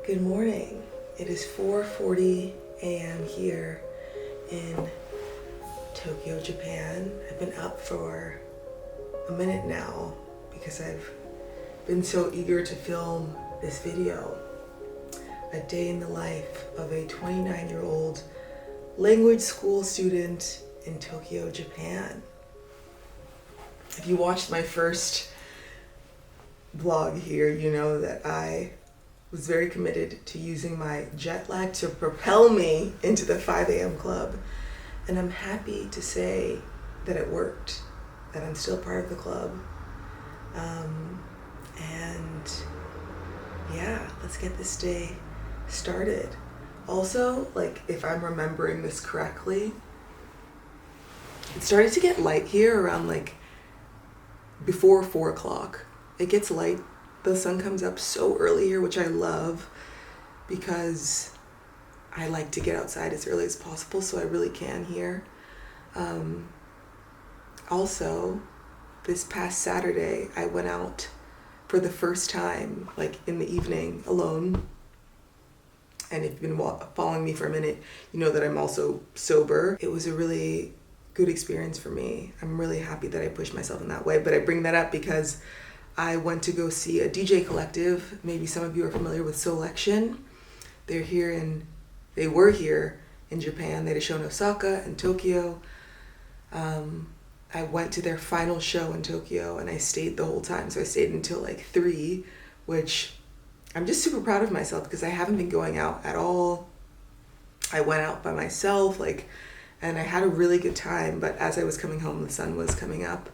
Good morning. It is 4:40 a.m. here in Tokyo, Japan. I've been up for a minute now because I've been so eager to film this video. A day in the life of a 29-year-old language school student in Tokyo, Japan. If you watched my first vlog here, you know that I was very committed to using my jet lag to propel me into the 5 a.m. club. And I'm happy to say that it worked, that I'm still part of the club. And yeah, let's get this day started. Also, if I'm remembering this correctly, it started to get light here around before 4 o'clock. It gets light. The sun comes up so early here, which I love because I like to get outside as early as possible, so I really can here. Also, this past Saturday, I went out for the first time, in the evening, alone. And if you've been following me for a minute, you know that I'm also sober. It was a really good experience for me. I'm really happy that I pushed myself in that way, but I bring that up because I went to go see a DJ collective. Maybe some of you are familiar with Selection. They were here in Japan. They had a show in Osaka and Tokyo. I went to their final show in Tokyo and I stayed the whole time. So I stayed until 3, which I'm just super proud of myself because I haven't been going out at all. I went out by myself, and I had a really good time. But as I was coming home, the sun was coming up.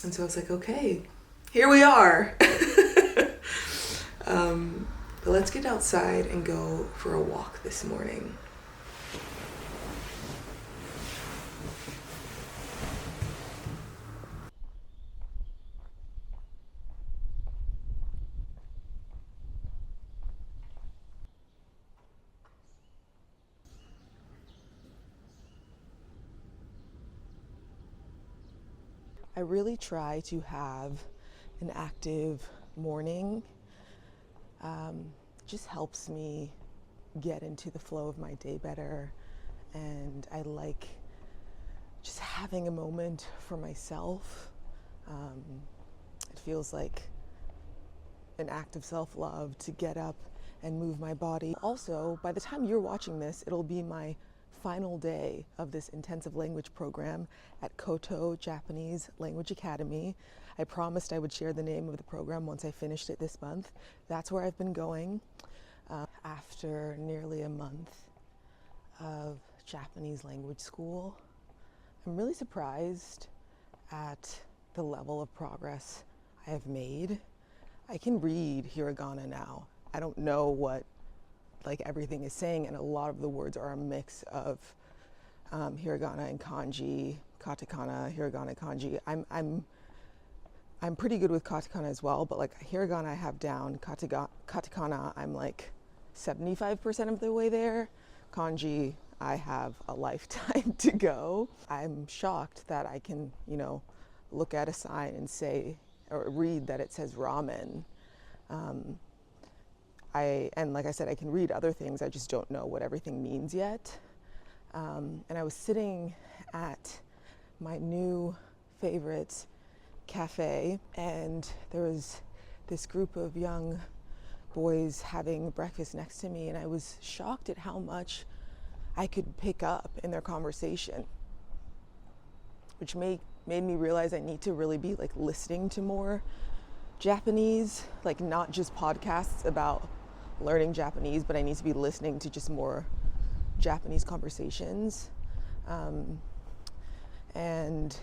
And so I was like, okay, here we are. But let's get outside and go for a walk this morning. I really try to have an active morning. Just helps me get into the flow of my day better, and I like just having a moment for myself. It feels like an act of self-love to get up and move my body. Also, by the time you're watching this, it'll be my final day of this intensive language program at Coto Japanese Language Academy. I promised I would share the name of the program once I finished it this month. That's where I've been going after nearly a month of Japanese language school. I'm really surprised at the level of progress I have made. I can read hiragana now. I don't know what everything is saying, and a lot of the words are a mix of hiragana and kanji, katakana, hiragana, kanji. I'm pretty good with katakana as well, but hiragana I have down. Katakana I'm 75% of the way there. Kanji I have a lifetime to go. I'm shocked that I can, look at a sign and say or read that it says ramen. And like I said, I can read other things, I just don't know what everything means yet. And I was sitting at my new favorite cafe, and there was this group of young boys having breakfast next to me, and I was shocked at how much I could pick up in their conversation, which made me realize I need to really be listening to more Japanese, not just podcasts about learning Japanese, but I need to be listening to just more Japanese conversations. And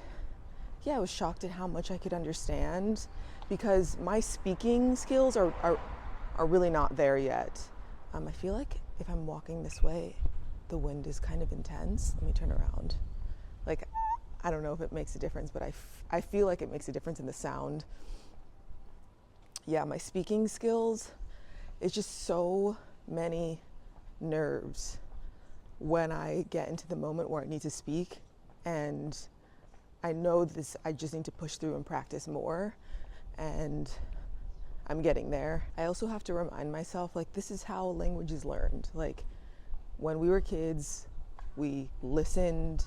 yeah, I was shocked at how much I could understand because my speaking skills are really not there yet. I feel like if I'm walking this way, the wind is kind of intense. Let me turn around. I don't know if it makes a difference, but I feel like it makes a difference in the sound. Yeah, my speaking skills, it's just so many nerves when I get into the moment where I need to speak, and I know I just need to push through and practice more, and I'm getting there. I also have to remind myself, like, this is how language is learned. Like, when we were kids, we listened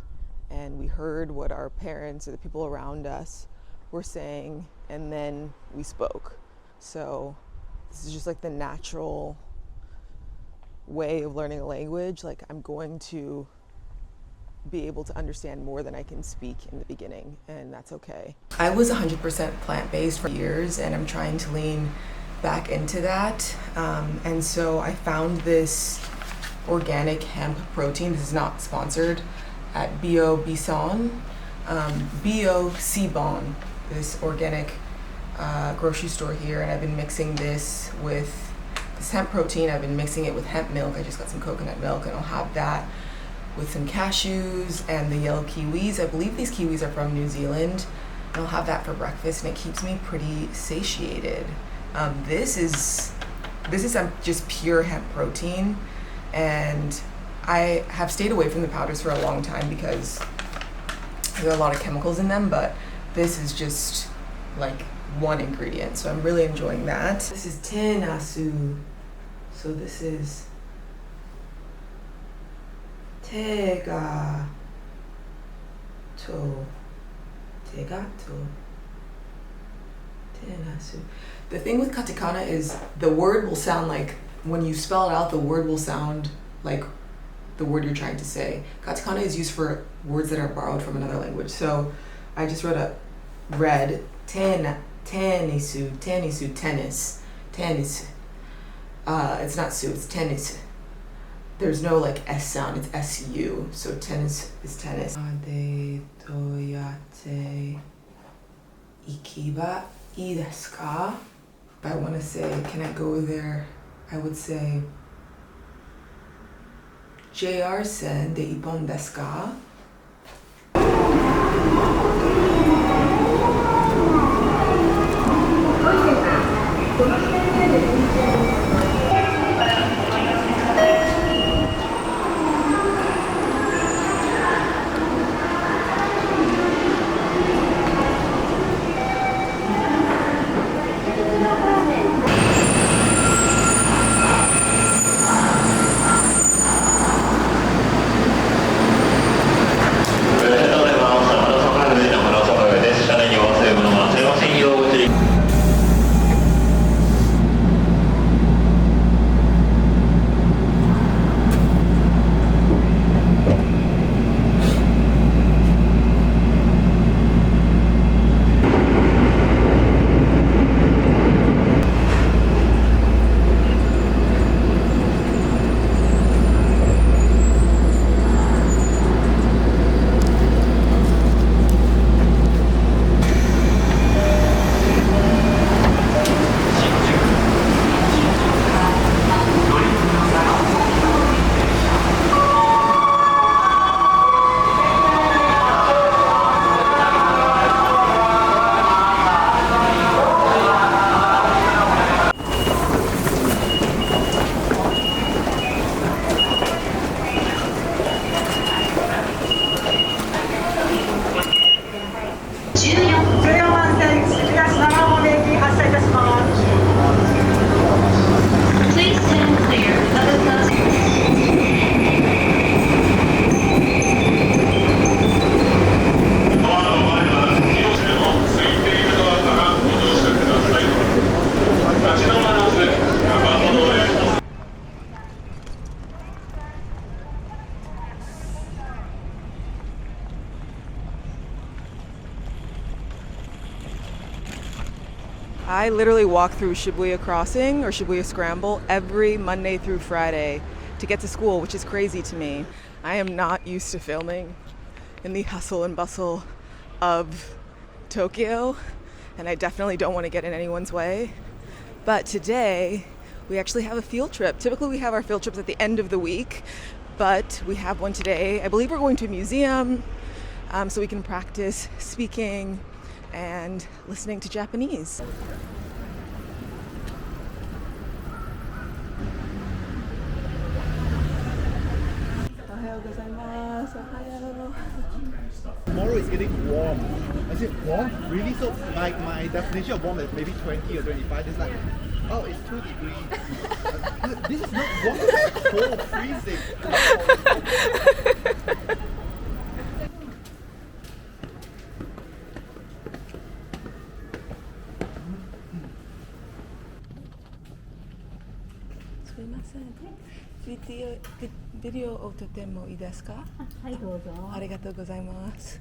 and we heard what our parents or the people around us were saying, and then we spoke. So this is just like the natural way of learning a language. Like, I'm going to be able to understand more than I can speak in the beginning, and that's okay. I was 100% plant-based for years, and I'm trying to lean back into that. And so I found this organic hemp protein. This is not sponsored, at Bio Bison, Bio Cibon, this organic grocery store here, and I've been mixing this with this hemp protein. I've been mixing it with hemp milk. I just got some coconut milk, and I'll have that with some cashews and the yellow kiwis. I believe these kiwis are from New Zealand. And I'll have that for breakfast, and it keeps me pretty satiated. This is just pure hemp protein, and I have stayed away from the powders for a long time because there are a lot of chemicals in them, but this is just like one ingredient, so I'm really enjoying that. This is tenasu, so this is tegato. Tenasu. The thing with katakana is the word will sound like, when you spell it out, the word will sound like the word you're trying to say. Katakana is used for words that are borrowed from another language. So I just read tennisu, tennis. It's not su, it's tennis. There's no like S sound, it's SU. So tennis is tennis. Ade toyate ikiba ii desu ka? If I want to say, can I go there? I would say, JR sen de ippon desu ka? I literally walk through Shibuya Crossing or Shibuya Scramble every Monday through Friday to get to school, which is crazy to me. I am not used to filming in the hustle and bustle of Tokyo, and I definitely don't want to get in anyone's way. But today, we actually have a field trip. Typically, we have our field trips at the end of the week, but we have one today. I believe we're going to a museum, so we can practice speaking and listening to Japanese. Ohayou gozaimasu. Ohayou. 안녕하세요. Tomorrow is getting warm. I said, warm? Really? So my definition of warm is maybe 20 or 25. It's like, oh, it's 2 degrees. This is not warm, it's cold, freezing. Video を撮ってもいいですか？はい、どうぞ。ありがとうございます。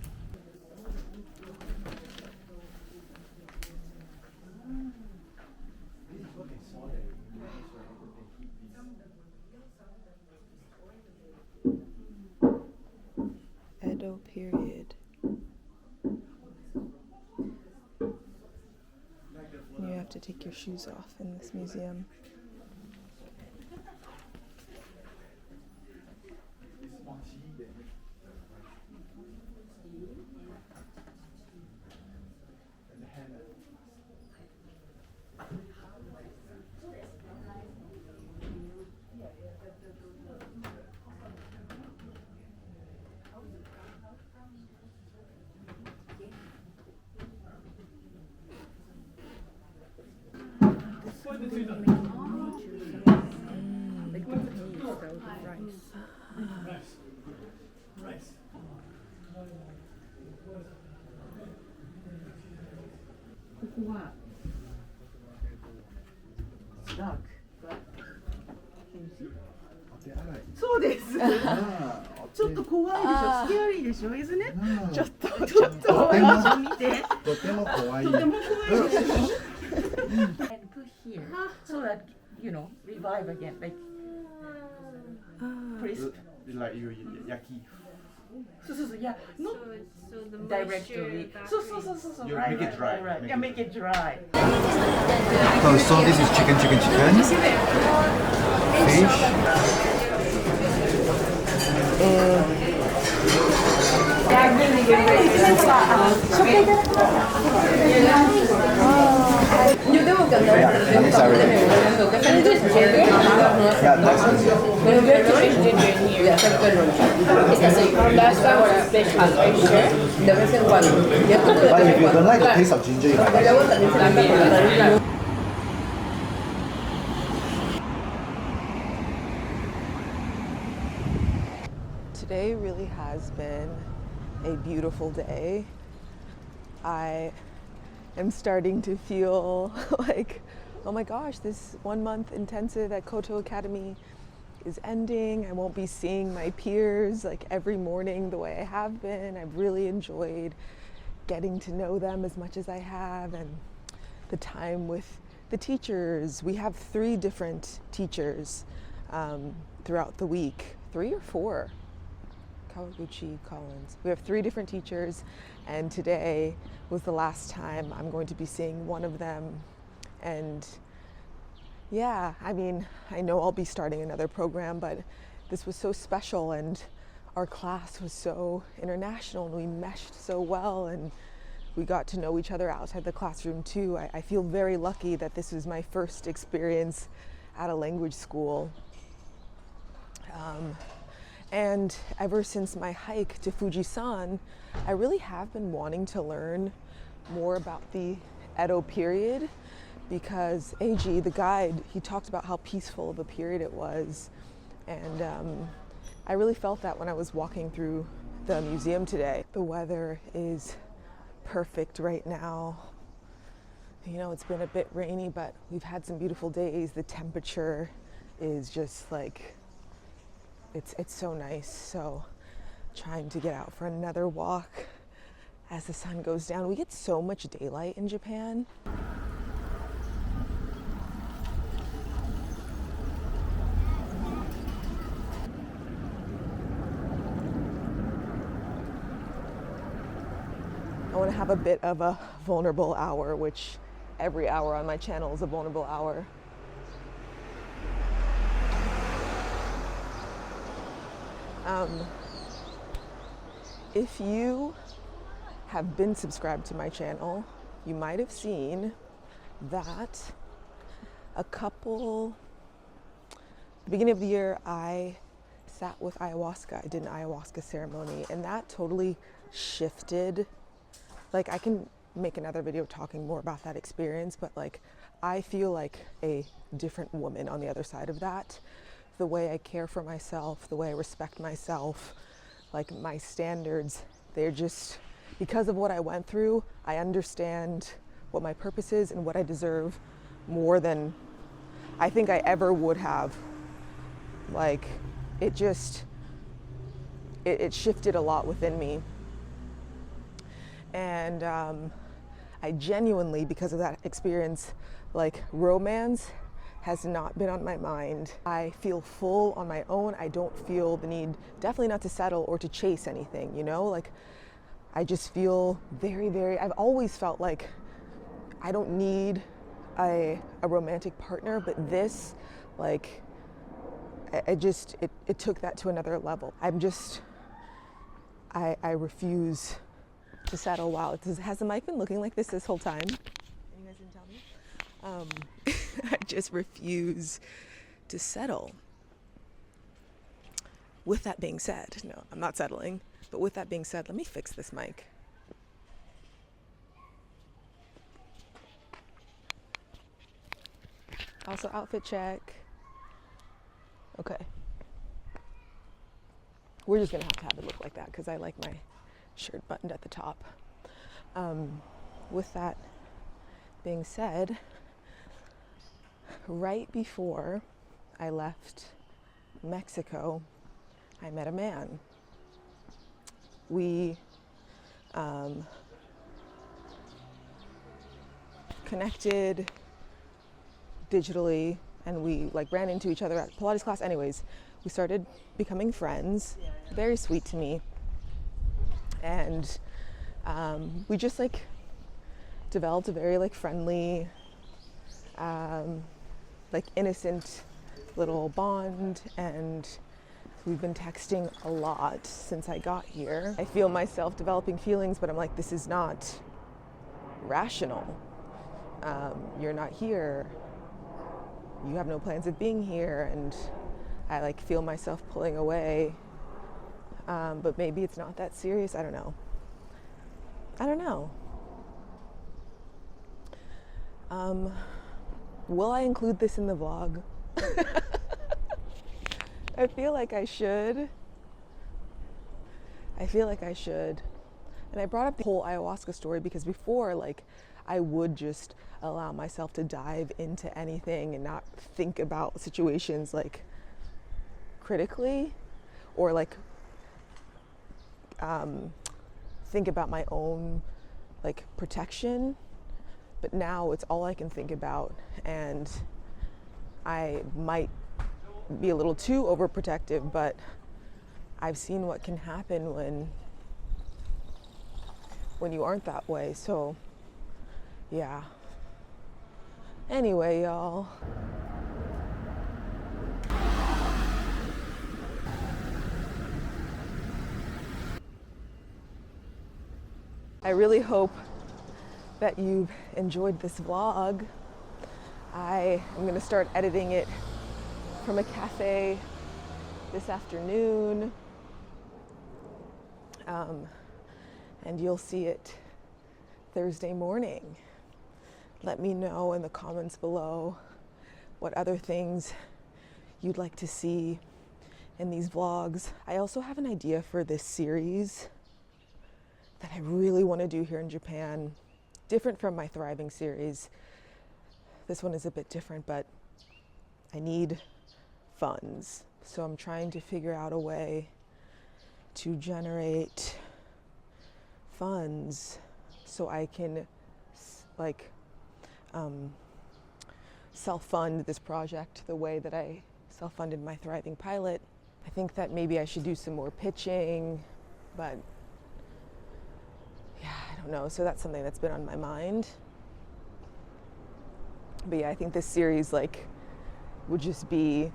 Edo period. You have to take your shoes off in this museum. Dark. そうです。ちょっと怖いでしょ。スケアリーでしょ。Isn't it？ちょっと怖いでしょ。見て。とても怖い。とても怖いでしょ。 And put here so that revive again, like crisp. Like you yaki. So yeah, not So the directly. So You right, make it dry. right. Yeah, make it dry. So this is chicken. Fish. But if you don't like the taste of ginger, you might like it. Today really has been a beautiful day. I am starting to feel like, oh my gosh, this 1 month intensive at Coto Academy is ending. I won't be seeing my peers like every morning the way I have been. I've really enjoyed getting to know them as much as I have, and the time with the teachers. We have 3 different teachers throughout the week. 3 or 4? Kawaguchi, Collins. We have 3 different teachers, and today was the last time I'm going to be seeing one of them. And yeah, I mean, I know I'll be starting another program, but this was so special, and our class was so international, and we meshed so well, and we got to know each other outside the classroom too. I feel very lucky that this was my first experience at a language school. And ever since my hike to Fujisan, I really have been wanting to learn more about the Edo period, because Eiji, the guide, he talked about how peaceful of a period it was. And I really felt that when I was walking through the museum today. The weather is perfect right now. You know, it's been a bit rainy, but we've had some beautiful days. The temperature is just like, it's so nice. So trying to get out for another walk as the sun goes down. We get so much daylight in Japan. I want to have a bit of a vulnerable hour, which every hour on my channel is a vulnerable hour. If you have been subscribed to my channel, you might have seen that the beginning of the year, I sat with ayahuasca. I did an ayahuasca ceremony, and that totally shifted. Like, I can make another video talking more about that experience, but like, I feel like a different woman on the other side of that. The way I care for myself, the way I respect myself, like my standards, they're just, because of what I went through, I understand what my purpose is and what I deserve more than I think I ever would have. Like, it just, it shifted a lot within me. And I genuinely, because of that experience, like, romance has not been on my mind. I feel full on my own. I don't feel the need, definitely not to settle or to chase anything, you know? Like, I just feel very, I've always felt like I don't need a romantic partner, but this, like, it took that to another level. I refuse to settle. Wow, has the mic been looking like this whole time? You guys didn't tell me? I just refuse to settle. With that being said, no, I'm not settling. But with that being said, let me fix this mic. Also, outfit check. Okay. We're just gonna have it look like that because I like my shirt buttoned at the top. With that being said, right before I left Mexico, I met a man. We connected digitally, and we like ran into each other at Pilates class. Anyways, we started becoming friends. Very sweet to me, and we just like developed a very like friendly, like innocent little bond, and we've been texting a lot since I got here. I feel myself developing feelings, but I'm like, this is not rational. You're not here. You have no plans of being here, and I like feel myself pulling away. But maybe it's not that serious. I don't know. Will I include this in the vlog? I feel like I should. And I brought up the whole ayahuasca story because before, like, I would just allow myself to dive into anything and not think about situations like critically, or like think about my own like protection. But now it's all I can think about, and I might be a little too overprotective, but I've seen what can happen when you aren't that way. So yeah. Anyway, y'all. I really hope that you've enjoyed this vlog. I am going to start editing it from a cafe this afternoon, and you'll see it Thursday morning. Let me know in the comments below what other things you'd like to see in these vlogs. I also have an idea for this series that I really want to do here in Japan. Different from my Thriving series. This one is a bit different, but I need funds. So I'm trying to figure out a way to generate funds so I can like self-fund this project the way that I self-funded my Thriving pilot. I think that maybe I should do some more pitching, but yeah, I don't know. So that's something that's been on my mind. But yeah, I think this series like would just be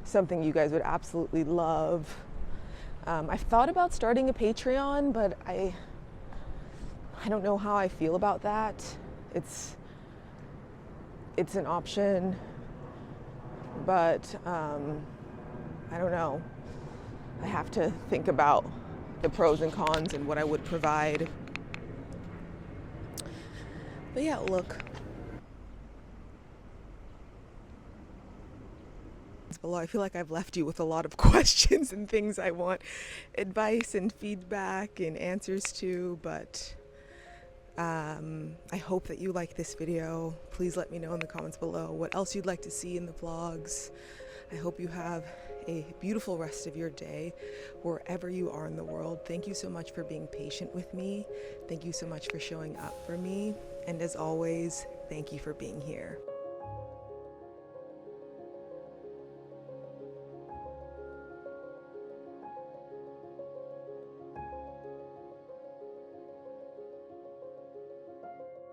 something you guys would absolutely love. I've thought about starting a Patreon, but I don't know how I feel about that. It's an option, but I don't know. I have to think about the pros and cons and what I would provide. But yeah, look. Below, I feel like I've left you with a lot of questions and things I want advice and feedback and answers to, but I hope that you like this video. Please let me know in the comments below what else you'd like to see in the vlogs. I hope you have a beautiful rest of your day wherever you are in the world. Thank you so much for being patient with me. Thank you so much for showing up for me. And as always, thank you for being here.